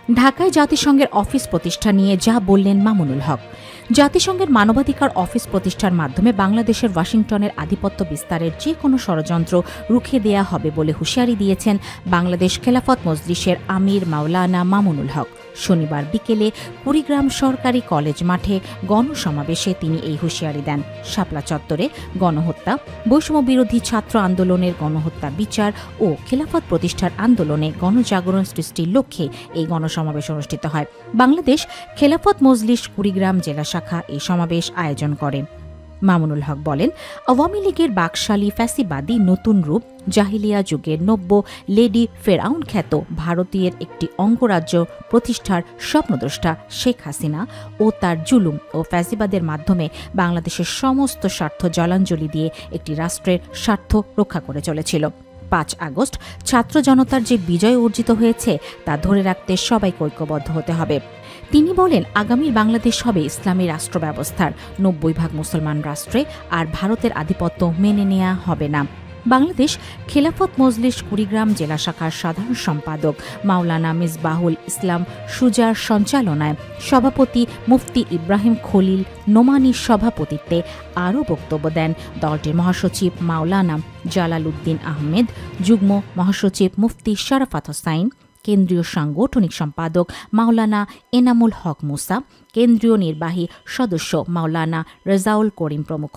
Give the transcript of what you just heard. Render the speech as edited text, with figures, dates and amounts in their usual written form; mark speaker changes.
Speaker 1: ঢাকায় জাতিসংঘের অফিস প্রতিষ্ঠা নিয়ে যা বললেন মামুনুল হক। জাতিসংঘের মানবাধিকার অফিস প্রতিষ্ঠার মাধ্যমে বাংলাদেশের ওয়াশিংটনের আধিপত্য বিস্তারের যে কোনো ষড়যন্ত্র রুখে দেয়া হবে বলে হুঁশিয়ারি দিয়েছেন বাংলাদেশ খেলাফত মজলিসের আমির মাওলানা মামুনুল হক। শনিবার বিকেলে কুড়িগ্রাম সরকারি কলেজ মাঠে গণসমাবেশে তিনি এই হুঁশিয়ারি দেন। শাপলা চত্বরে গণহত্যা, বৈষম্য বিরোধী ছাত্র আন্দোলনের গণহত্যা বিচার ও খেলাফত প্রতিষ্ঠার আন্দোলনে গণজাগরণ সৃষ্টির লক্ষ্যে এই গণসমাবেশ অনুষ্ঠিত হয়। বাংলাদেশ খেলাফত মজলিস কুড়িগ্রাম জেলা শাখা এই সমাবেশ আয়োজন করে। মামুনুল হক বলেন, আওয়ামী লীগের বাকশালী ফ্যাসিবাদী নতুন রূপ জাহিলিয়া যুগের নব্য লেডি ফেরাউন খ্যাত ভারতীয়ের একটি অঙ্গরাজ্য প্রতিষ্ঠার স্বপ্নদ্রষ্টা শেখ হাসিনা ও তার জুলুম ও ফ্যাসিবাদের মাধ্যমে বাংলাদেশের সমস্ত স্বার্থ জলাঞ্জলি দিয়ে একটি রাষ্ট্রের স্বার্থ রক্ষা করে চলেছিল। 5 আগস্ট ছাত্র জনতার যে বিজয় অর্জিত হয়েছে তা ধরে রাখতে সবাইকে ঐক্যবদ্ধ হতে হবে। তিনি বলেন, আগামী বাংলাদেশ হবে ইসলামী রাষ্ট্র ব্যবস্থার 90% মুসলমান রাষ্ট্রে, আর ভারতের আধিপত্য মেনে নেওয়া হবে না। বাংলাদেশ খেলাফত মজলিস কুড়িগ্রাম জেলা শাখার সাধারণ সম্পাদক মাওলানা মিসবাহুল ইসলাম সুজার সঞ্চালনায় সভাপতি মুফতি ইব্রাহিম খলিল নোমানির সভাপতিত্বে আরও বক্তব্য দেন দলটির মহাসচিব মাওলানা জালাল উদ্দিন আহমেদ, যুগ্ম মহাসচিব মুফতি শরাফত হোসাইন, কেন্দ্রীয় সাংগঠনিক সম্পাদক মাওলানা এনামুল হক মুসা, কেন্দ্রীয় নির্বাহী সদস্য মাওলানা রেজাউল করিম প্রমুখ।